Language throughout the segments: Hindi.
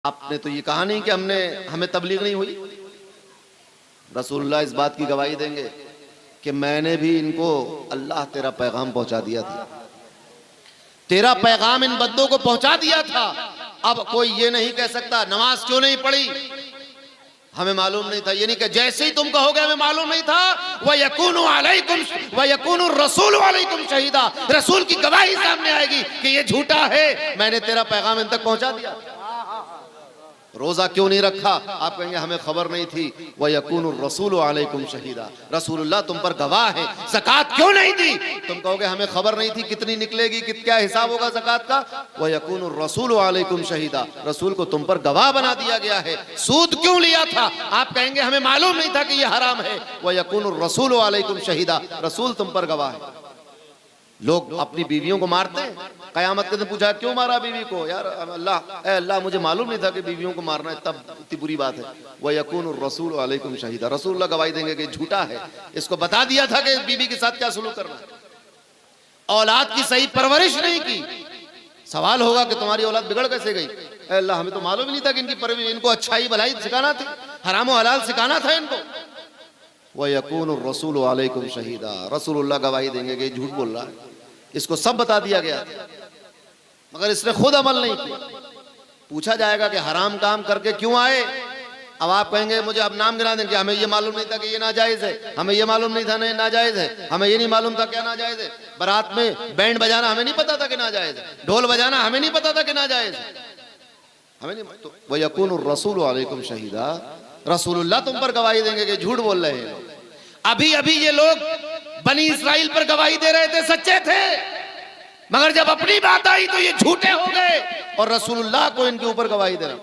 आपने तो ये कहा नहीं कि हमें तबलीग नहीं हुई। रसूलुल्लाह इस बात की गवाही देंगे कि मैंने भी इनको अल्लाह तेरा पैगाम पहुंचा दिया था, तेरा पैगाम इन बंदों को पहुंचा दिया था। अब कोई ये नहीं कह सकता नमाज क्यों नहीं पढ़ी, हमें मालूम नहीं था। ये नहीं कि जैसे ही तुम कहोगे हमें मालूम नहीं था, व यकूनु रसूल अलैकुम शहीदा, रसूल की गवाही सामने आएगी कि ये झूठा है, मैंने तेरा पैगाम इन तक पहुंचा दिया। रोजा क्यों नहीं रखा, आप कहेंगे हमें खबर नहीं थी। व यकूनु रसूल अलैकुम शहीदा, रसूलुल्लाह तुम पर गवाह है। ज़कात क्यों नहीं दी, तुम कहोगे हमें खबर नहीं थी कितनी निकलेगी, क्या हिसाब होगा ज़कात का। व यकूनु रसूल अलैकुम शहीदा, रसूल को तुम पर गवाह बना दिया गया है। सूद क्यों लिया था, आप कहेंगे हमें मालूम नहीं था कि यह हराम है। व यकूनु रसूल अलैकुम शहीदा, रसूल तुम पर गवाह है। लोग अपनी बीवियों को मारते हैं, कयामत के दिन पूछा क्यों मारा बीवी को, यार अल्लाह मुझे मालूम नहीं था कि बीवियों को मारना इतनी बुरी बात है। वह यकून रसूल अलैकुम शहीदा, रसूलुल्लाह गवाही देंगे कि झूठा है, इसको बता दिया था कि बीवी के साथ क्या सलूक करना है। औलाद की सही परवरिश नहीं की, सवाल होगा कि तुम्हारी औलाद बिगड़ कैसे गई। अल्लाह हमें तो मालूम नहीं था कि इनकी परवरिश, इनको अच्छाई भलाई सिखाना थी, हराम और हलाल सिखाना था इनको। वह यकून रसूल अलैकुम शहीदा, रसूलुल्लाह गवाही देंगे कि झूठ बोल रहा है, इसको सब बता दिया गया था मगर इसने खुद अमल नहीं किया। पूछा जाएगा कि हराम काम करके क्यों आए, अब आप कहेंगे मुझे अब नाम गिना देंगे, हमें ये मालूम नहीं था कि ये नाजायज है, हमें ये मालूम नहीं था नहीं नाजायज है, हमें ये नहीं मालूम था क्या नाजायज है। बारात में बैंड बजाना हमें नहीं पता था कि नाजायज है, ढोल बजाना हमें नहीं पता था कि नाजायज है, हमें नहीं। तो वह यकून रसूल अलैकुम शहीदा, रसूलुल्लाह तुम पर गवाही देंगे कि झूठ बोल रहे हैं। अभी अभी ये लोग बनी इस्राइल पर गवाही दे रहे थे, सच्चे थे, मगर जब अपनी बात आई तो ये झूठे हो गए और रसूलुल्लाह को इनके ऊपर गवाही दे रहा।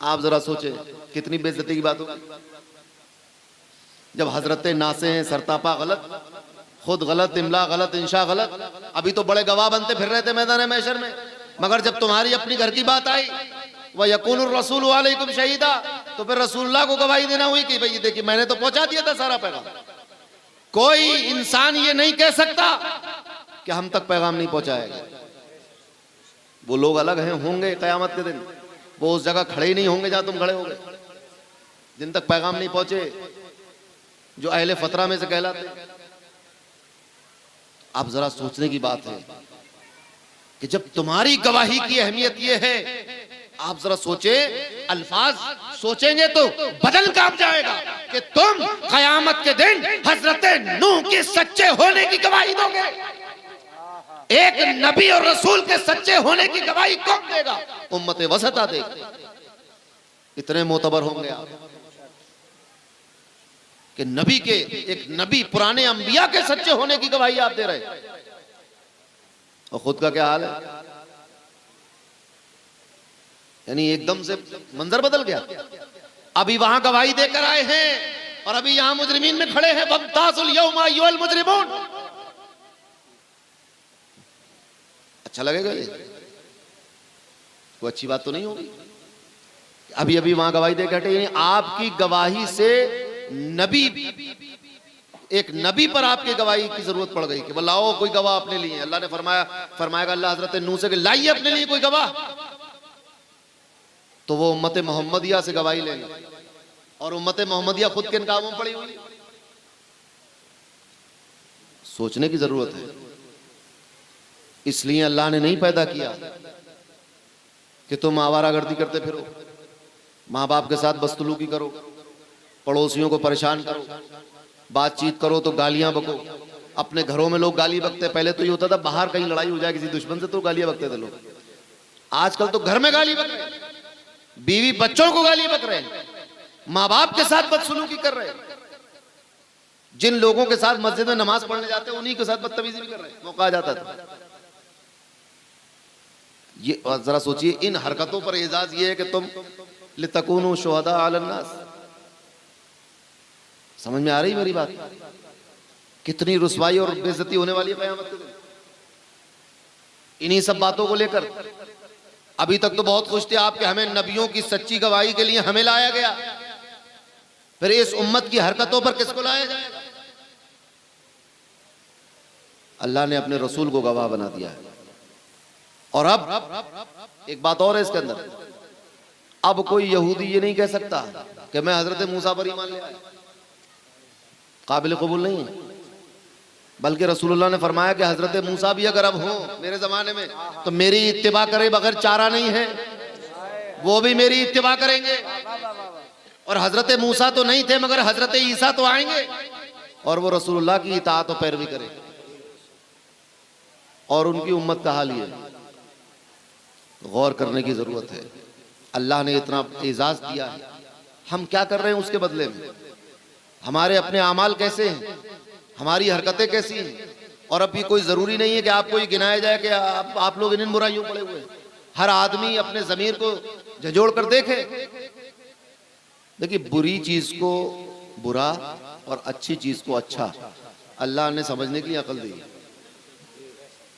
आप जरा सोचे कितनी बेइज्जती की बात होगी। जब हजरते नासे हैं, सरतापा गलत, खुद गलत, इमला गलत, इंशा गलत, अभी तो बड़े गवाह बनते फिर रहे थे मैदान महशर में, मगर जब तुम्हारी अपनी घर की बात आई, वह यकून रसूल अलैकुम शहीदा, तो फिर रसूलुल्लाह को गवाही देना हुई कि भाई देखिए मैंने तो पहुंचा दिया था सारा पैगाम। कोई इंसान ये नहीं कह सकता कि हम तक पैगाम नहीं पहुंचाएगा। वो लोग अलग हैं, होंगे कयामत के दिन, वो उस जगह खड़े ही नहीं होंगे जहां तुम खड़े होगे, जिन तक पैगाम नहीं पहुंचे, जो अहले फतरा में से कहलाते। अब जरा सोचने की बात है कि जब तुम्हारी गवाही की अहमियत यह है, आप जरा सोचे, अल्फाज सोचेंगे तो बदन कांप जाएगा कि तुम कयामत के दिन हजरत नूह के सच्चे होने की गवाही दोगे। एक नबी और रसूल के सच्चे होने की गवाही कौन देगा, उम्मत वसता देगी। इतने मोतबर होंगे आप कि नबी के, एक नबी पुराने अंबिया के सच्चे होने की गवाही आप दे रहे, और खुद का क्या हाल है। यानी एकदम से मंजर बदल गया। अभी वहां गवाही देकर आए हैं और अभी यहां मुजरिमीन में खड़े हैं, वम्ताजुल यौमा अय्युहल मुजरिमून। अच्छा लगेगा ये, कोई अच्छी बात तो नहीं होगी। अभी अभी वहां गवाही देकर हटे, यानी आपकी गवाही से नबी, एक नबी पर आपकी गवाही की जरूरत पड़ गई कि लाओ कोई गवाह अपने लिए। अल्लाह ने फरमाएगा अल्लाह हजरत नूह से लाइए अपने लिए कोई गवाह, तो वो उम्मत मोहम्मदिया से गवाही लेंगे, और उम्मत मोहम्मदिया खुद किन कामों में पड़ी हुई। सोचने की जरूरत है। इसलिए अल्लाह ने नहीं पैदा किया कि तुम आवारागर्दी करते फिरो, माँ बाप के साथ बदसलूकी करो, पड़ोसियों को परेशान करो, बातचीत करो तो गालियां बको। अपने घरों में लोग गाली बकते, पहले तो ये होता था बाहर कहीं लड़ाई हो जाए किसी दुश्मन से तो गालियां बकते थे लोग, आजकल तो घर में गाली बक रहे, बीवी बच्चों को गाली बक रहे, माँ बाप के साथ बदसलूकी कर रहे, जिन लोगों के साथ मस्जिद में नमाज पढ़ने जाते हैं उन्हीं के साथ बदतमीजी भी कर रहे, मौका आ जाता था। ये जरा सोचिए, इन हरकतों पर एजाज ये है कि तुम लितकूनु शुहदा अलन नास। समझ में आ रही मेरी बात, कितनी रुसवाई और बेइज्जती होने वाली है क़यामत के दिन इन्हीं सब बातों को लेकर। अभी तक तो बहुत खुश थे आप कि हमें नबियों की सच्ची गवाही के लिए हमें लाया गया, फिर इस उम्मत की हरकतों पर किसको लाया जाएगा। अल्लाह ने अपने रसूल को गवाह बना दिया है। और अब एक बात और है इसके अंदर, अब कोई यहूदी ये नहीं कह सकता कि मैं हजरत मूसा पर ईमान ले आया, काबिल कबूल नहीं है। बल्कि रसूलुल्लाह ने फरमाया कि हजरत मूसा भी अगर अब हो मेरे जमाने में तो मेरी इत्तिबा करे बगैर चारा नहीं है, वो भी मेरी इत्तिबा करेंगे। और हजरत मूसा तो नहीं थे मगर हजरत ईसा तो आएंगे और वो रसूलुल्लाह की इताअत और पैरवी करे। और उनकी उम्मत का हाल ये गौर करने की जरूरत है। अल्लाह ने इतना एजाज दिया है, हम क्या कर रहे हैं उसके बदले में? हमारे अपने अमाल कैसे हैं, हमारी हरकतें कैसी हैं? और अब ये कोई जरूरी नहीं है कि आपको ये गिनाया जाए कि आप लोग इन बुराइयों पड़े हुए हैं। हर आदमी अपने जमीर को झंझोड़ कर देखे। देखिए, बुरी चीज को बुरा और अच्छी चीज को अच्छा अल्लाह ने समझने के लिए अकल दी है,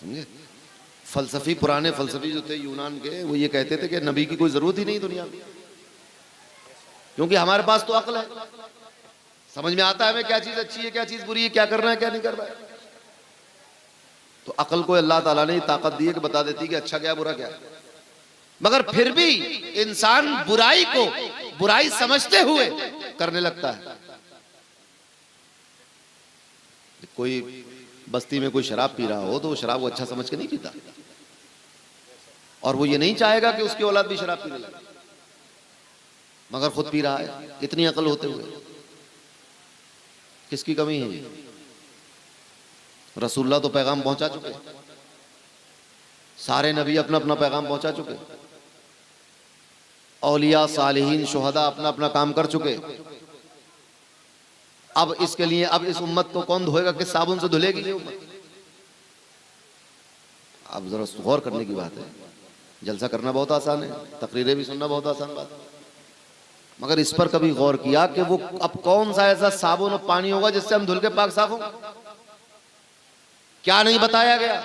समझे? फलसफी, पुराने फलसफी जो थे यूनान के, वो ये कहते थे कि नबी की कोई जरूरत ही नहीं दुनिया में, क्योंकि हमारे पास तो अक्ल है, समझ में आता है हमें क्या चीज अच्छी है क्या चीज बुरी है, क्या करना है क्या नहीं करना है। तो अक्ल को अल्लाह ताला ने ताकत दी है कि बता देती कि अच्छा क्या बुरा क्या। मगर फिर भी इंसान बुराई को बुराई समझते हुए करने लगता है। कोई बस्ती में कोई शराब पी रहा हो तो वो शराब को अच्छा समझ के नहीं पीता, और वो ये नहीं चाहेगा कि उसकी औलाद भी शराब पीने लगे, मगर खुद पी रहा है। इतनी अकल होते हुए किसकी कमी है? रसूलुल्लाह तो पैगाम पहुंचा चुके, सारे नबी अपना अपना पैगाम पहुंचा चुके, औलिया सालिहीन शुहदा अपना अपना काम कर चुके। अब इसके लिए अब इस उम्मत को कौन धोएगा? किस साबुन से धुलेगी ये उम्मत? अब जरा गौर करने की बात है। जलसा करना बहुत आसान है, तकरीरें भी सुनना बहुत आसान बात है, मगर इस पर कभी गौर किया कि वो अब कौन सा ऐसा साबुन और पानी होगा जिससे हम धुल के पाक साफ हों? क्या नहीं बताया गया?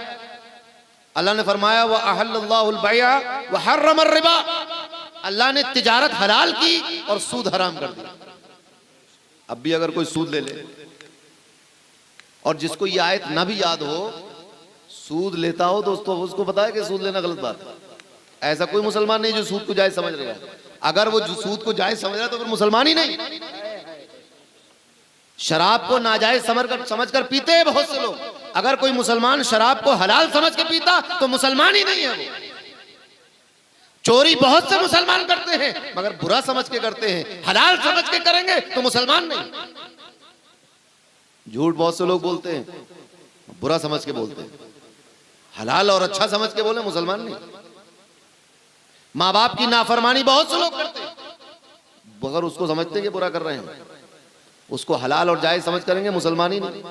अल्लाह ने फरमाया व अहल्लल्लाहुल बैअ व हर्रमर रिबा, अल्लाह ने तिजारत हलाल की और सूद हराम कर दिया। अब भी अगर कोई सूद ले ले, और जिसको ये आयत ना भी याद हो, सूद लेता हो दोस्तों, उसको पता है कि सूद लेना गलत बात है। ऐसा कोई मुसलमान नहीं जो सूद को जायज समझ रहा है। अगर वो सूद को जायज समझ रहा है तो फिर मुसलमान ही नहीं। शराब को नाजायज समझकर पीते हैं बहुत से लोग। अगर कोई मुसलमान शराब को हलाल समझ के पीता तो मुसलमान ही नहीं है वो। चोरी बहुत से मुसलमान करते हैं मगर बुरा समझ के करते हैं, हलाल समझ के करेंगे तो मुसलमान नहीं। झूठ बहुत से लोग बोलते हैं, बुरा समझ के बोलते हैं, हलाल और अच्छा समझ के बोले, मुसलमान नहीं। माँ बाप की नाफरमानी बहुत से लोग करते हैं मगर उसको समझते हैं कि बुरा कर रहे हैं, उसको हलाल और जायज समझ करेंगे, मुसलमान ही नहीं।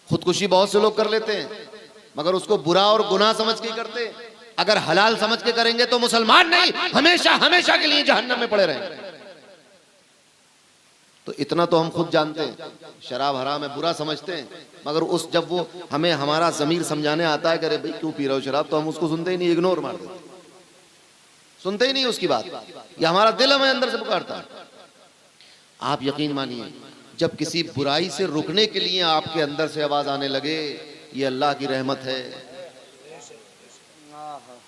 खुदकुशी बहुत से लोग कर लेते हैं मगर उसको बुरा और गुनाह समझ के करते हैं। अगर हलाल समझ के करेंगे तो मुसलमान नहीं, हमेशा हमेशा के लिए जहन्नम में पड़े रहेंगे। तो इतना तो हम खुद जानते हैं, शराब हराम है, बुरा समझते हैं, मगर उस जब वो हमें हमारा ज़मीर समझाने आता है कि अरे भाई क्यों पी रहे हो शराब, तो हम उसको सुनते ही नहीं, इग्नोर मार देते, सुनते ही नहीं उसकी बात। ये हमारा दिल हमें अंदर से पुकारता है। आप यकीन मानिए, जब किसी बुराई से रुकने के लिए आपके अंदर से आवाज आने लगे, ये अल्लाह की रहमत है।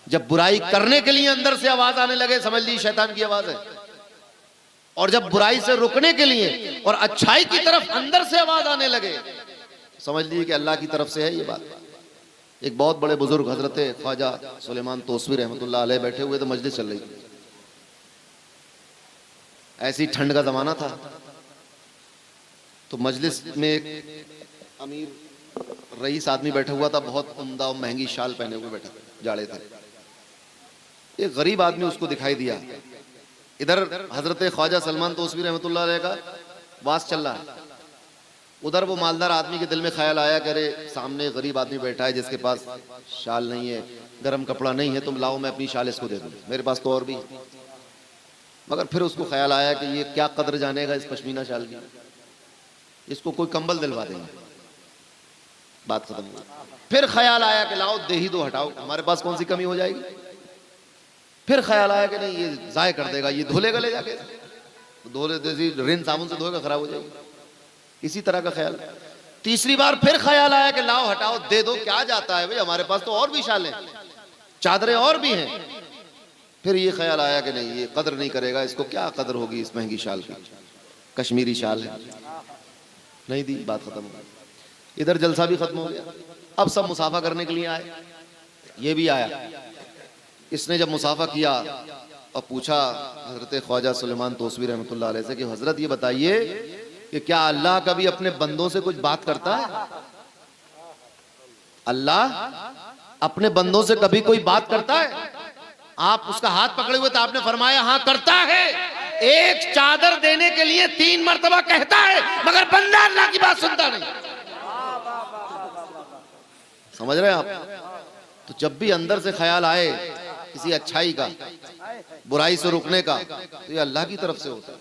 जब बुराई करने के लिए अंदर से आवाज आने लगे, समझ लीजिए शैतान की आवाज है। और जब बुराई से रुकने के लिए और अच्छाई की तरफ अंदर से आवाज आने लगे, समझ लीजिए कि अल्लाह की तरफ से है ये बात। एक बहुत बड़े बुजुर्ग हजरत ख्वाजा सुलेमान तोसवी रहमतुल्लाह अलैह बैठे हुए, तो मजलिस चल रही थी। ऐसी ठंड का जमाना था, तो मजलिस में एक अमीर रईस आदमी बैठा हुआ था, बहुत उम्दा और महंगी शाल पहने हुए बैठा, जाड़े थे। एक गरीब आदमी उसको दिखाई दिया। इधर हजरत ख्वाजा सलमान तोसवी रहमतुल्लाह अलैह का वास चल रहा है, उधर वो मालदार आदमी के दिल में ख्याल आया कि अरे सामने गरीब आदमी बैठा है जिसके पास शाल नहीं है, गर्म कपड़ा नहीं है, तुम लाओ मैं अपनी शाल इसको दे दूं, मेरे पास तो और भी। मगर फिर उसको ख्याल आया कि ये क्या कदर जानेगा इस पश्मीना शाल की, इसको कोई कंबल दिलवा देंगे, बात खत्म हुई। फिर ख्याल आया कि लाओ दे ही दो, हटाओ, हमारे पास कौन सी कमी हो जाएगी। फिर ख्याल आया कि नहीं ये जाय कर देगा, ये धो लेगा ले जाके, धो ले, रिन साबुन से धोएगा खराब हो जाएगी, इसी तरह का ख्याल। तीसरी बार फिर ख्याल आया कि लाओ हटाओ दे दो, क्या जाता है भाई, हमारे पास तो और भी शाल हैं, चादरें और भी हैं। फिर ये ख्याल आया कि नहीं, ये कदर नहीं करेगा, इसको क्या कदर होगी इस महंगी शाल की, कश्मीरी शाल है, नहीं दी, बात खत्म हो गई। इधर जलसा भी खत्म हो गया। अब सब मुसाफा करने के लिए आए, ये भी आया। इसने जब मुसाफा किया और पूछा हजरत ख्वाजा सुलेमान तोसवी रहमतुल्लाह अलैह से कि हजरत ये बताइए कि क्या अल्लाह कभी अपने बंदों से कुछ बात करता है? अल्लाह अपने बंदों से कभी कोई बात करता है? आप उसका हाथ पकड़े हुए थे, आपने फरमाया हाँ करता है। एक चादर देने के लिए 3 मरतबा कहता है, मगर बंदा अल्लाह की बात सुनता नहीं। समझ रहे हैं आप? तो जब भी अंदर से ख्याल आए किसी अच्छाई का, बुराई से रुकने का, तो ये अल्लाह की तरफ से होता है,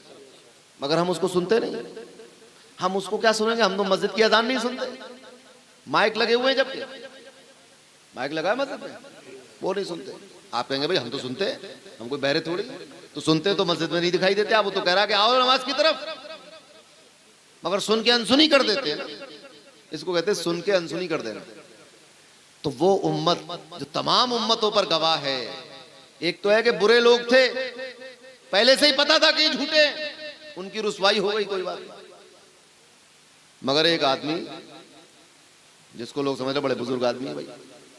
मगर हम उसको सुनते नहीं। हम उसको क्या सुनेंगे? हम तो मस्जिद की अजान नहीं सुनते, माइक लगे हुए हैं, जबकि माइक लगा है मस्जिद में, वो नहीं सुनते। आप कहेंगे भाई हम तो सुनते हैं, हम कोई बहरे थोड़ी, तो सुनते तो मस्जिद में नहीं दिखाई देते। आप वो तो कह रहा है कि आओ नमाज की तरफ, मगर सुन के अनसुनी कर देते हैं ना, इसको कहते हैं सुन के अनसुनी कर देना। तो वो उम्मत जो तमाम उम्मतों पर गवाह है, एक तो है कि बुरे लोग थे, पहले से ही पता था कि ये झूठे, उनकी रुसवाई हो गई, कोई बात नहीं। मगर एक आदमी जिसको लोग समझ रहे बड़े बुजुर्ग आदमी है भाई,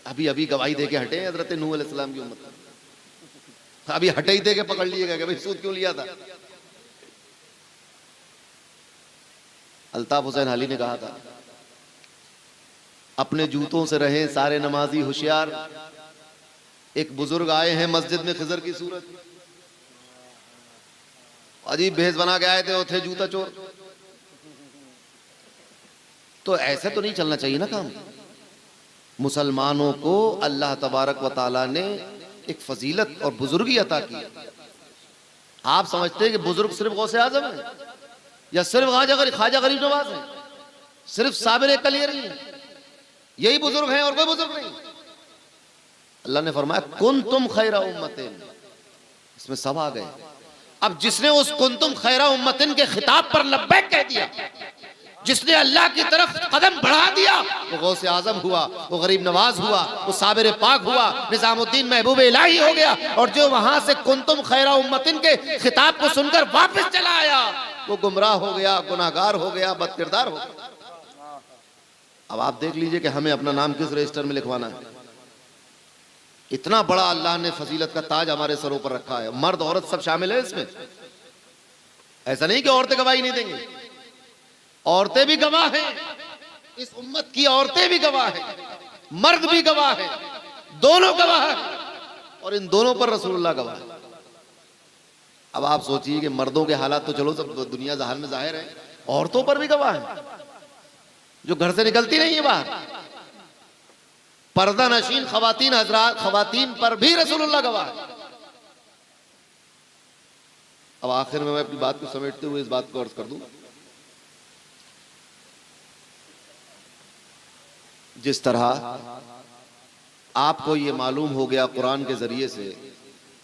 अभी अभी गवाही दे के हटे हजरत नूह अलैहिस्सलाम की उम्मत, अभी हटे ही दे के पकड़ लिए गए कि भाई सूद क्यों लिया था। अल्ताफ हुसैन अली ने कहा था, अपने जूतों से रहे सारे नमाजी होशियार, एक बुजुर्ग आए हैं मस्जिद में खिजर की सूरत, अजीब भेष बना के आए थे, वो थे जूता चोर। तो ऐसे तो नहीं चलना चाहिए ना काम। मुसलमानों को अल्लाह तबारक व ताला ने एक फजीलत और बुजुर्गी अता की। आप समझते हैं कि बुजुर्ग सिर्फ गौसे आजम है, या सिर्फ ख्वाजा गरीब नवाज है, सिर्फ साबिर कलियरी है, यही बुजुर्ग हैं और कोई बुजुर्ग नहीं? अल्लाह ने फरमाया कुंतुम खैरा उम्मतिन, इसमें सब आ गए। अब जिसने उस कुंतुम खैरा उम्मतिन के खिताब पर लब्बैक कह दिया, जिसने अल्लाह की तरफ कदम बढ़ा दिया, वो गौसे आजम हुआ, वो गरीब नवाज हुआ, वो साबिर पाक हुआ, निजामुद्दीन महबूब इलाही हो गया। और जो वहां से कुंतुम खैरा उम्मतिन के खिताब को सुनकर वापस चला आया, वो गुमराह हो गया, गुनाहगार हो गया, बदकिरदार हो गया। अब आप देख लीजिए कि हमें अपना नाम किस रजिस्टर में लिखवाना है। इतना बड़ा अल्लाह ने फजीलत का ताज हमारे सरों पर रखा है, मर्द औरत सब शामिल है इसमें। ऐसा नहीं कि औरतें गवाही नहीं देंगी, औरतें भी गवाह हैं, इस उम्मत की औरतें भी गवाह हैं, मर्द भी गवाह हैं, दोनों गवाह हैं, और इन दोनों पर रसूलुल्लाह गवाह है। अब आप सोचिए कि मर्दों के हालात तो चलो सब दुनिया जहान में जाहिर है, औरतों पर भी गवाह है, जो घर से निकलती नहीं है बाहर, पर्दा नशीन खवातीन हजरात, खवातीन पर भी रसूलुल्लाह गवाह है। अब आखिर में मैं अपनी बात को समेटते हुए इस बात को अर्ज कर दूं, जिस तरह आपको ये मालूम हो गया कुरान के जरिए से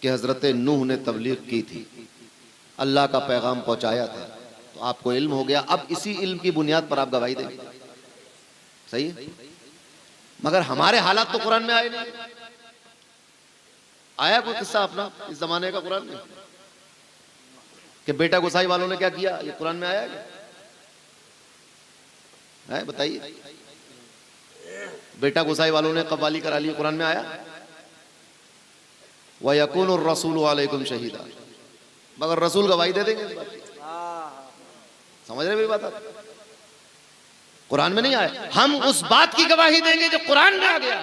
कि हजरत नूह ने तबलीग की थी, अल्लाह का पैगाम पहुंचाया था, तो आपको इल्म हो गया। अब इसी इल्म की बुनियाद पर आप गवाही देंगे, सही है? मगर हमारे हालात तो कुरान में आए नहीं। आया कोई किस्सा अपना इस जमाने का कुरान में कि बेटा गुसाई वालों ने क्या किया? ये कुरान में आया है? बताइए। बेटा गुसाई वालों ने कव्वाली करा ली, कुरान में आया? व यकूनु रसूलु अलैकुम शहीदा, मगर रसूल गवाही दे देंगे। समझ रहे मेरी बात? कुरान में नहीं आया। हम उस बात की गवाही देंगे जो कुरान में आ गया,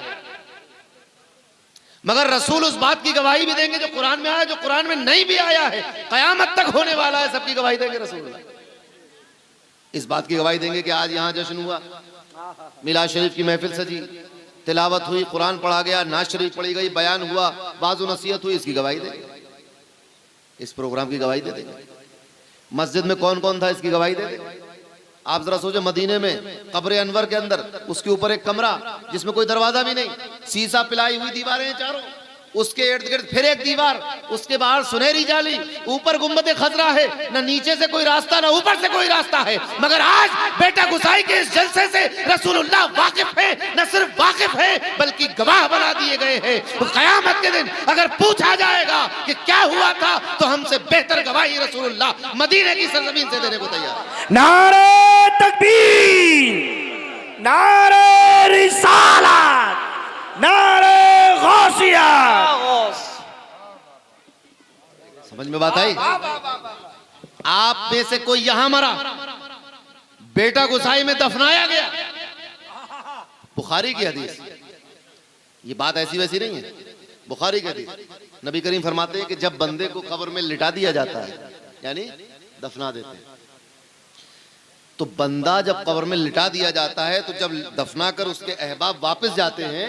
मगर रसूल उस बात की गवाही भी देंगे जो कुरान में आया, जो कुरान में नहीं भी आया है, कयामत तक होने वाला है, सबकी गवाही देंगे रसूल। इस बात की गवाही देंगे कि आज यहाँ जश्न हुआ, मिलाद शरीफ की महफिल सजी, तिलावत हुई, कुरान पढ़ा गया, नाज शरीफ पढ़ी गई, बयान हुआ, बाज़ नसीहत हुई, इसकी गवाही देंगे, इस प्रोग्राम की गवाही दे देंगे। मस्जिद में कौन कौन था, इसकी गवाही दे देंगे। आप जरा सोचो, मदीने में कब्र अनवर के अंदर उसके ऊपर एक कमरा जिसमें कोई दरवाजा भी नहीं, शीशा पिलाई हुई दीवारें हैं चारों, उसके इर्द गिर्द फिर एक दीवार, उसके बाहर सुनहरी जाली, ऊपर गुंबद खजरा है, न नीचे से कोई रास्ता न ऊपर से कोई रास्ता है। मगर आज बेटा गुसाई के इस जलसे से रसूलुल्लाह वाकिफ है, न सिर्फ वाकिफ है बल्कि गवाह बना दिए गए हैं। तो क़यामत के दिन अगर पूछा जाएगा कि क्या हुआ था, तो हमसे बेहतर गवाही रसूलुल्लाह मदीने की सरजमीन से देने को तैयार। नारे तकबीर, नारे रिसालत, नारे गौसिया। समझ में बात आई? आप में से कोई यहां मरा, बेटा गुसाई में दफनाया गया, बुखारी की हदीस, ये बात ऐसी वैसी नहीं है, बुखारी की हदीस। नबी करीम फरमाते हैं कि जब बंदे को कब्र में लिटा दिया जाता है, यानी दफना देते हैं, तो बंदा जब कब्र में लिटा दिया जाता है, तो जब दफना कर उसके अहबाब वापस जाते हैं,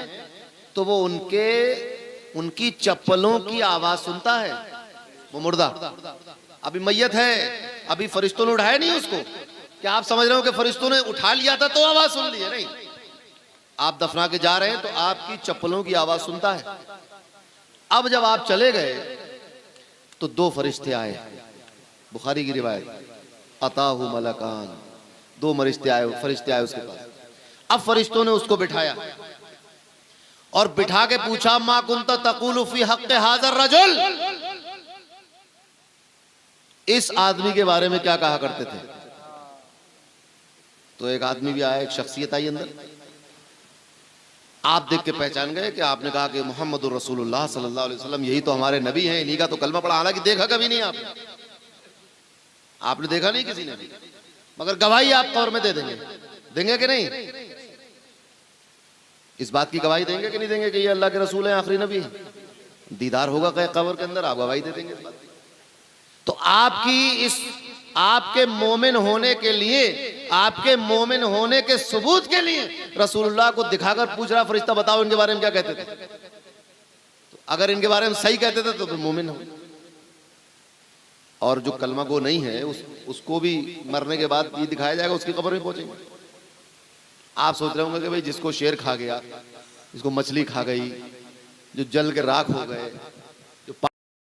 तो वो उनकी चप्पलों की आवाज सुनता है। वो मुर्दा अभी मैयत है, अभी फरिश्तों ने उठाया नहीं उसको। क्या आप समझ रहे हो कि फरिश्तों ने उठा लिया था तो आवाज सुन ली है? नहीं, आप दफना के जा रहे हैं तो आपकी चप्पलों की आवाज सुनता है। अब जब आप चले गए तो दो फरिश्ते आए, बुखारी की रिवायत, अताहु मलकान, दो फरिश्ते आए उसके पास। अब फरिश्तों ने उसको बिठाया और बिठा के पूछा, मा कुंता तक़ूलु फी हक़्क़ि हाज़र रजुल, इस आदमी के बारे में क्या कहा करते थे? तो एक आदमी भी आया, एक शख्सियत आई अंदर। आप देख के पहचान गए कि आपने कहा कि मुहम्मदुर रसूलुल्लाह सल्लल्लाहु अलैहि वसल्लम यही तो हमारे नबी हैं, इन्हीं का तो कलमा पढ़ा। हालांकि देखा कभी नहीं आपने देखा नहीं किसी ने भी, मगर गवाही आप कब्र में दे देंगे कि नहीं? इस बात की गवाही देंगे कि नहीं देंगे कि ये अल्लाह के रसूल हैं, आखिरी नबी हैं? दीदार होगा कब्र के अंदर, आप गवाही दे देंगे इस बात की। तो आपके मोमिन होने के लिए, आपके मोमिन होने के सबूत के लिए रसूलुल्लाह को दिखाकर पूछ रहा फरिश्ता, बताओ इनके बारे में क्या कहते थे? तो अगर इनके बारे में सही कहते थे तो फिर मोमिन हो। और जो कलमा गो नहीं है उसको भी मरने के बाद ये दिखाया जाएगा, उसकी कब्र में पहुंचेंगे। आप सोच रहे होंगे कि भाई जिसको शेर खा गया, जिसको मछली खा गई, जो जल के राख हो गए,